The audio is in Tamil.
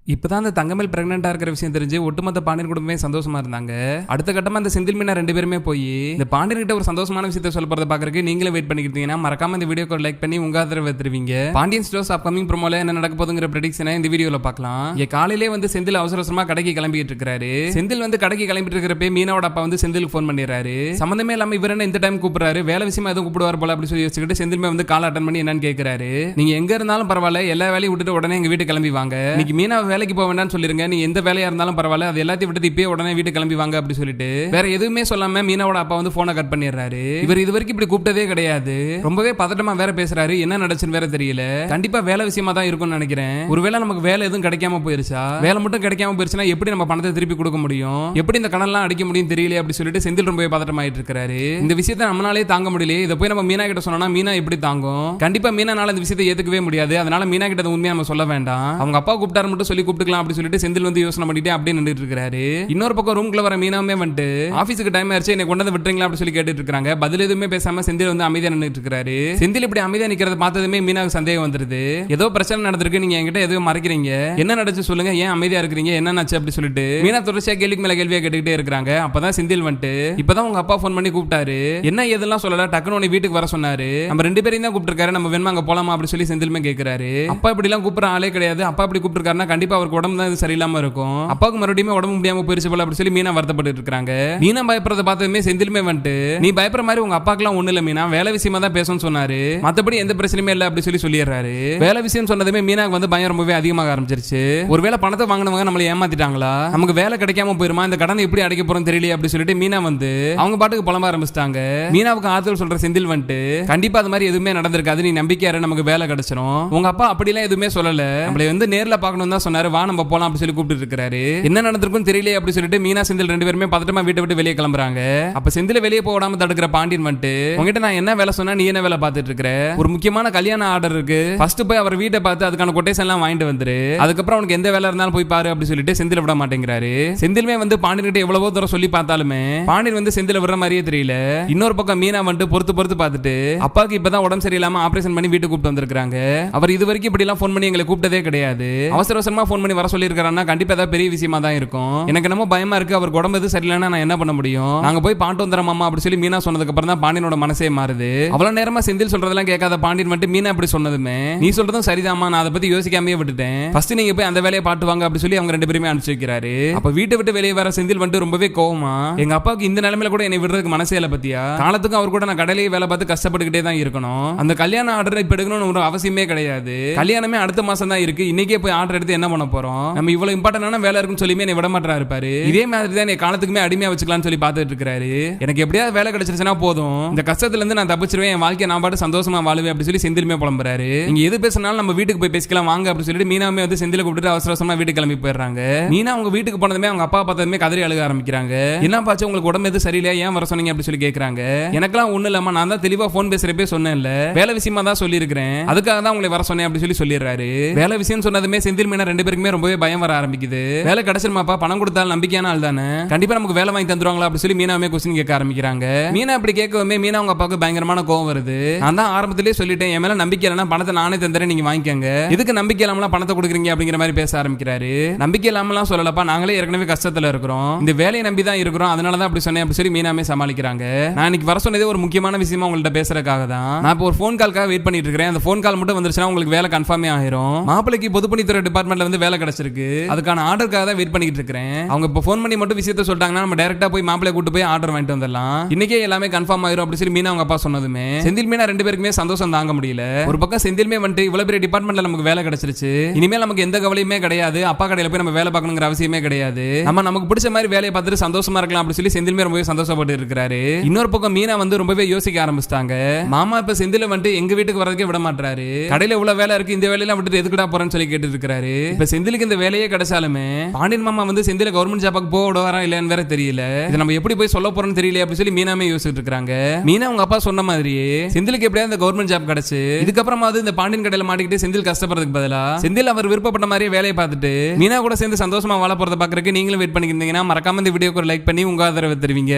இப்பதான் அந்த தங்கமேல் பிரெக்னெண்டா இருக்கிற விஷயம் தெரிஞ்சு ஒட்டுமொத்த பாண்டியன் குடும்பமே சந்தோஷமா இருந்தாங்க. அடுத்த கட்டமா அந்த செந்தில் மீனா 2 பேருமே போய் இந்த பாண்டியன் கிட்ட ஒரு சந்தோஷமான விஷயத்தை சொல்ல போறத பாக்குறதுக்கு நீங்களே வெயிட் பண்ணிக்கிட்டீங்கன்னா மறக்காம இந்த வீடியோக்கு லைக் பண்ணி உங்க ஆதரவு தருவீங்க. பாண்டியன் ஸ்டோர்ஸ் அப்கமிங் ப்ரோமோல என்ன நடக்க போகுதுங்கிற ப்ரெடிக்ஷனை இந்த வீடியோல பார்க்கலாம். காலையிலே வந்து செந்தில் அவசரமா கடைக்கு கிளம்பிட்டு இருக்காரு. செந்தில் வந்து கடைக்கு கிளம்பிட்டு இருக்கிறப்ப மீனாவோட அப்பா வந்து செந்திலுக்கு போன் பண்ணிடுறாரு. சம்பந்தமே இல்லாம இவர் என்ன இந்த டைம் கூப்பிடுறாரு, வேலை விஷயமா எதுவும் கூப்பிடுவார் போல அப்படி சொல்லி வச்சுக்கிட்டு செந்திலுமே வந்து கால் அட்டன் பண்ணி என்னன்னு கேட்கிறாரு. நீங்க எங்க இருந்தாலும் பரவாயில்ல, எல்லா வேலையும் விட்டுட்டு உடனே எங்க வீட்டு கிளம்பி வாங்க. இன்னைக்கு மீனா வேலைக்கு போக வேண்டாம்னு சொல்லி நீ எந்த வேலையா இருந்தாலும் பரவாயில்ல, அது எல்லாத்தையும் விட்டு இப்பயே உடனே வீட்டுக்கு கிளம்பி வாங்க அப்படி சொல்லிட்டு வேற எதுவுமே சொல்லாம மீனாவோட அப்பா வந்து போனை கட் பண்ணிடுறாரு. இவர் இது வரைக்கும் இப்படி கூப்பிட்டதே கிடையாது. ரொம்பவே பதட்டமா வேற பேசுறாரு. என்ன நடச்சுன்னு வேற தெரியல. கண்டிப்பா வேலை விஷயமா தான் இருக்கும்னு நினைக்கிறேன். ஒருவேளை நமக்கு வேலை எதுவும் கிடைக்காம போயிருச்சா, வேலை மட்டும் கிடைக்காம போயிருச்சுன்னா எப்படி நம்ம பணத்தை திருப்பி கொடுக்க முடியும், எப்படி இந்த கடன்லாம் அடிக்க முடியும் தெரியல அப்படி சொல்லிட்டு செந்தில் ரொம்பவே பதட்டமாயிட்டு இருக்காரு. இந்த விஷயத்தை நம்மளாலே தாங்க முடியல. இதை போய் நம்ம மீனா கிட்ட சொன்னா மீனா எப்படி தாங்கும்? கண்டிப்பா மீனானால இந்த விஷயத்தை ஏத்துக்கவே முடியாது. அதனால மீனா கிட்ட உண்மையா நம்ம சொல்ல வேண்டாம். அவங்க அப்பா கூப்பிட்டாரு மட்டும் சொல்லி கூப்பிட்டுக்கலாம் அப்படி சொல்லிட்டு செந்தில் வந்து யோசனை பண்ணிட்டு அப்படியே நின்னுட்டு இருக்காரு. இன்னொரு பக்கம் ரூம்க்குள்ள வர மீனாமே வந்து ஆபீஸ்க்கு டைம் ஆயிருச்சு, என்னை கொண்டு வந்து விட்டுறீங்களா அப்படி சொல்லி கேட்டுட்டு இருக்காங்க. பதில் எதுவுமே பேசாம செந்தில் வந்து அமைதியா நின்னுட்டு இருக்காரு. செந்தில் இப்படி அமைதியா நிக்கிறத பார்த்ததுமே மீனாவுக்கு சந்தேகம் வந்துருது. ஏதோ பிரச்சனை நடந்திருக்கு, நீங்க என்கிட்ட எதுவும் மறைக்கிறீங்க, என்ன நடந்துச்சு சொல்லுங்க, ஏன் அமைதியா இருக்கிறீங்க, என்ன ஆச்சு அப்படி சொல்லிட்டு மீனா தொடர்ச்சியா கேள்விக்கு மேல கேள்வியா கேட்டுக்கிட்டே இருக்காங்க. அப்பதான் செந்தில் வந்து இப்பதான் உங்க அப்பா போன் பண்ணி கூப்பிட்டாரு, என்ன எதெல்லாம் சொல்லல, டக்குனு உன்னை வீட்டுக்கு வர சொன்னாரு, நம்ம 2 பேரையும் தான் கூப்பிட்டுருக்காரு, நம்ம வேணுமா அங்க போலாமா அப்படி சொல்லி செந்திலுமே கேட்கிறாரு. அப்பா இப்படி எல்லாம் கூப்பிடுற ஆளே கிடையாது, அப்பா இப்படி கூப்பிட்டுருக்காருன்னா கண்டிப்பா அவருக்கு உடம்பு தான் சரியில்லாம இருக்கும், அப்பாவுக்கு மறுபடியும் உடம்பு முடியாம போயிருச்சு போல அப்படி சொல்லி மீனா வருத்தப்பட்டு இருக்காங்க. மீனா பயப்படுறத பார்த்ததுமே செந்திலுமே வந்து நீ பயப்படுற மாதிரி உங்க அப்பாக்கெல்லாம் ஒண்ணு இல்ல மீனா, வேலை விஷயமா தான் பேசணும்னு சொன்னாரு, மத்தபடி எந்த பிரச்சனையுமே இல்ல அப்படி சொல்லி சொல்லிடுறாரு. வேலை விஷயம் சொன்னதுமே மீனாக்கு வந்து பயம் ரொம்பவே அதிகமாக ஆரம்பிச்சிருச்சு. ஒருவேளை பணத்தை வாங்கினவங்க நம்மளை ஏமாத்திட்டாங்களா, நமக்கு வேலை கிடைக்காம போயிருமா, இந்த கடனை எப்படி அடைக்க போறோம் தெரியல அப்படி சொல்லிட்டு மீனா வந்து அவங்க பாட்டுக்கு புலம்ப ஆரம்பிச்சிட்டாங்க. மீனாவுக்கு ஆறுதல் சொல்ற செந்தில் வந்து கண்டிப்பா அது மாதிரி எதுவுமே நடந்திருக்காது, நீ நம்பிக்கையாரு, நமக்கு வேலை கிடைச்சிரும், உங்க அப்பா அப்படிலாம் எதுவுமே சொல்லல, நம்மளை வந்து நேர்ல பார்க்கணும் தான் சொன்னாரு, வா நம்ம போலாம் அப்படி சொல்லி கூப்பிட்டு இருக்காரு. என்ன நடந்திருக்கும் தெரியல அப்படி சொல்லிட்டு மீனா செந்தில் 2 பேருமே பதட்டமா வீட்டை விட்டு வெளியே கிளம்புறாங்க. அப்ப செந்தில வெளியே போடாம தடுக்கிற பாண்டியன் வந்து உங்ககிட்ட நான் என்ன வேலை சொன்னா நீ என்ன வேலை பார்த்துட்டு இருக்கிற, ஒரு முக்கியமான கல்யாண ஆர்டர் இருக்கு, ஃபர்ஸ்ட் போய் அவர் வீட்டை பார்த்து அதுக்கான கொட்டேஷன் எல்லாம் வாங்கிட்டு வந்துரு, அதுக்கப்புறம் உனக்கு எந்த வேலை இருந்தாலும் போய் பாரு அப்படி சொல்லிட்டு செந்தில விட மாட்டேங்கிறாரு. செந்திலுமே வந்து பாண்டியன் கிட்ட எவ்வளவோ தூரம் சொல்லி பார்த்தாலுமே பாண்டியன் வந்து செந்தில விடுற மாதிரியே தெரியல. இன்னொரு பக்கம் மீனா வந்து பொறுத்து பார்த்துட்டு அப்பாவுக்கு இப்பதான் உடம்பு சரியில்லாம ஆபரேஷன் பண்ணி வீட்டுக்கு கூப்பிட்டு வந்திருக்காங்க. அவர் இது வரைக்கும் இப்படி எல்லாம் போன் பண்ணி எங்களை கூப்பிட்டதே கிடையாது, அவசரமா போன் பண்ணி வர சொல்லி இருக்காருன்னா கண்டிப்பா ஏதாவது பெரிய விஷயமா தான் இருக்கும், எனக்கு என்னமோ பயமா இருக்கு, அவர் உடம்பு எது சரியில்லைன்னா நான் என்ன பண்ண முடியும், நாங்க போய் பாட்டு வந்துறோம் மாமா அப்படி சொல்லி மீனா சொன்னதுக்கு அப்புறம் தான் பாண்டியனோட மனசே மாறுது. அவ்வளவு நேரமா செந்தில் சொல்றதெல்லாம் கேட்காத பாண்டியன் வந்து மீனா அப்படி சொன்னதுமே நீ சொல்றதும் சரிதாமா, நான் அதை பத்தி யோசிக்காமயே விட்டுட்டேன், ஃபர்ஸ்ட் நீங்க போய் அந்த வேலையை பாட்டு வாங்க அப்படி சொல்லி அவங்க 2 பேருமே அனுப்பிச்சு வைக்கிறாரு. அப்ப வீட்டை விட்டு வெளியே வர செந்தில் வந்து ரொம்பவே கோவமா, எங்க அப்பாவுக்கு இந்த நிலைமையில கூட என்னை விடுறதுக்கு மனசே இல்ல பத்தியா, காலத்துக்கும் அவர் கூட நான் கடையிலேயே வேலை பார்த்து கஷ்டப்பட்டுக்கிட்டே தான் இருக்கணும், அந்த கல்யாண ஆர்டர் இப்ப எடுக்கணும்னு ஒரு அவசியமே கிடையாது, கல்யாணமே அடுத்த மாசம் தான் இருக்கு, இன்னைக்கே போய் ஆர்டர் எடுத்து என்ன பண்ண போறோம், நம்ம இவ்வளவு இம்பார்ட்டன்டான வேலை இருக்குன்னு சொல்லி என்னை விட மாட்டா இருப்பாரு, இதே மாதிரி தான் காலத்துக்குமே அடிமையா வச்சுக்கலாம்னு சொல்லி பார்த்துட்டு இருக்காரு. எனக்கு எப்படியாவது வேலை கிடைச்சிருச்சுன்னா போதும், இந்த கஷ்டத்துல இருந்து நான் தப்பிச்சிருவேன், என் வாழ்க்கையை நான் பாட்டு சந்தோஷமா வாழுவேன் அப்படி சொல்லி செந்திலுமே புலம்புறாரு. நீங்க எது பேசினாலும் நம்ம வீட்டுக்கு போய் பேசிக்கலாம் வாங்க அப்படி சொல்லிட்டு மீனாவுமே வந்து செந்தில கூப்பிட்டு அவசரமா வீட்டுக்கு கிளம்பி போயிடுறாங்க. மீனா அவங்க வீட்டுக்கு போனதுமே அவங்க அப்பா பார்த்ததுமே கதறி அழுக ஆரம்பிக்கிறாங்க. என்ன பாச்சு உங்களுக்கு உடம்பு எது சரியில்லையா, ஏன் வர சொன்னீங்க அப்படி சொல்லி கேட்கறாங்க. எனக்கெல்லாம் ஒண்ணு இல்லாம நான் தான் தெளிவா போன் பேசுறப்பே சொன்னேன்ல, வேலை விஷயமா தான் சொல்லி இருக்கிறேன், அதுக்காக தான் உங்களை வர சொன்னேன் அப்படி சொல்லி சொல்லிடுறாரு. வேலை விஷயம் சொன்னதுமே செந்தில் மீனா 2 பேருக்குமே ரொம்பவே பயம் வர ஆரம்பிக்குது. வேலை கிடைச்சிருமாப்பா, பணம் கொடுத்தாலும் நம்பிக்கையான ஆள் தானே, கண்டிப்பா நமக்கு வேலை வாங்கி தந்துருவாங்களா அப்படி சொல்லி மீனாவே கொஸ்டின் கேட்க ஆரம்பிக்கிறாங்க. மீனா அப்படி கேட்கவே மீனா அவங்க அப்பாவுக்கு பயங்கரமான கோவம் வருது. நான் தான் ஆரம்பத்திலேயே சொல்லிட்டேன், என் மேல நம்பிக்கை இல்லைன்னா பணத்தை நானே தந்துறேன், நீங்க வாங்கிக்கங்க, இதுக்கு நம்பிக்கை இல்லாமலாம் பணத்தை கொடுக்குறீங்க அப்படிங்கிற மாதிரி பேச ஆரம்பிக்கிறாரு. நம்பிக்கை இல்லாமலாம் சொல்லலப்பா, நாங்களே ஏற்கனவே கஷ்டத்துல இருக்கிறோம், இந்த வேலையை நம்பி தான் இருக்கிறோம், அதனால தான் அப்படி சொன்னேன் அப்படி சொல்லி மீனாமே சமாளிக்கிறாங்க. நான் இன்னைக்கு வர சொன்னதே ஒரு முக்கியமான விஷயமா உங்கள்ட்ட பேசுறதுக்காக தான், நான் இப்போ ஒரு ஃபோன் கால்க்காக வெயிட் பண்ணிட்டு இருக்கிறேன், அந்த ஃபோன் கால் மட்டும் வந்துருச்சுன்னா உங்களுக்கு வேலை கன்ஃபார்மே ஆயிரும், மாப்பிளைக்கு பொதுப்பணித்துறை டிபார்ட்மெண்ட்ல வந்து வேலை கிடைச்சிருக்கு, அதுக்கான ஆர்டருக்காக தான் வெயிட் பண்ணிட்டு இருக்கிறேன், அவங்க இப்போ ஃபோன் பண்ணி மட்டும் விஷயத்தை சொல்லிட்டாங்கன்னா நம்ம டைரக்டா போய் மாப்பிளை கூட்டு போய் ஆர்டர் வாங்கிட்டு வந்துடலாம், இன்னைக்கே எல்லாமே கன்ஃபார்ம் ஆயிரும் அப்படி சொல்லி மீனா அவங்க அப்பா சொன்னதுமே செந்தில் மீனா 2 பேருக்குமே சந்தோஷம் தாங்க முடியல. ஒரு பக்கம் செந்தில்மே வந்து இவ்வளவு பெரிய டிபார்ட்மெண்ட்ல நமக்கு வேலை கிடைச்சிருச்சு, இனிமேல் நமக்கு எந்த கவலையுமே கிடையாது, அப்பா கடையில போய் நம்ம வேலை பார்க்கணுங்கிற அவசியமே கிடையாது, நம்ம நமக்கு பிடிச்ச மாதிரி வேலையை பார்த்துட்டு சந்தோஷமா இருக்கலாம் அப்படி சொல்லி செந்தில்மே ரொம்பவே சந்தோஷப்பட்டு இருக்காரு. இன்னொரு பக்கம் மீனா வந்து ரொம்பவே யோசிக்க ஆரம்பிச்சிட்டாங்க. மாமா இப்ப செந்தில வந்து எங்க வீட்டுக்கு வரதுக்கே விட மாட்டாரு, கடையில இவ்வளவு வேலை இருக்கு, இந்த வேலையெல்லாம் விட்டுட்டு எதுக்குடா போறேன்னு சொல்லி கேட்டு இருக்காரு. இப்ப செந்திலுக்கு இந்த வேலையே கிடைச்சாலுமே பாண்டியன் மாமா வந்து செந்தில கவர்மெண்ட் ஜாபுக்கு போக விடுவாரா இல்லன்னு வேற தெரியல, இதை நம்ம எப்படி போய் சொல்ல போறோம்னு தெரியல அப்படி சொல்லி மீனாமே யோசிச்சுட்டு இருக்காங்க. மீனா அவங்க அப்பா சொன்ன மாதிரியே செந்திலுக்கு எப்படியா இந்த கவர்மெண்ட் ஜாப் கிடைச்சு இதுக்கப்புறமா இந்த பாண்டியன் கடையில மாட்டிக்கிட்டு செந்தில் கஷ்டப்படுறதுக்கு பதிலா செந்தில் அவர் விருப்பப்பட்ட மாதிரியே வேலையை பார்த்துட்டு மீனா கூட சேர்ந்து சந்தோஷமா வாழ போறதை பாக்குறதுக்கு நீங்களும் வெயிட் பண்ணிக்கிட்டீங்கன்னா மறக்காம இந்த வீடியோக்கு ஒரு லைக் பண்ணி உங்க ஆதரவு தருவீங்க.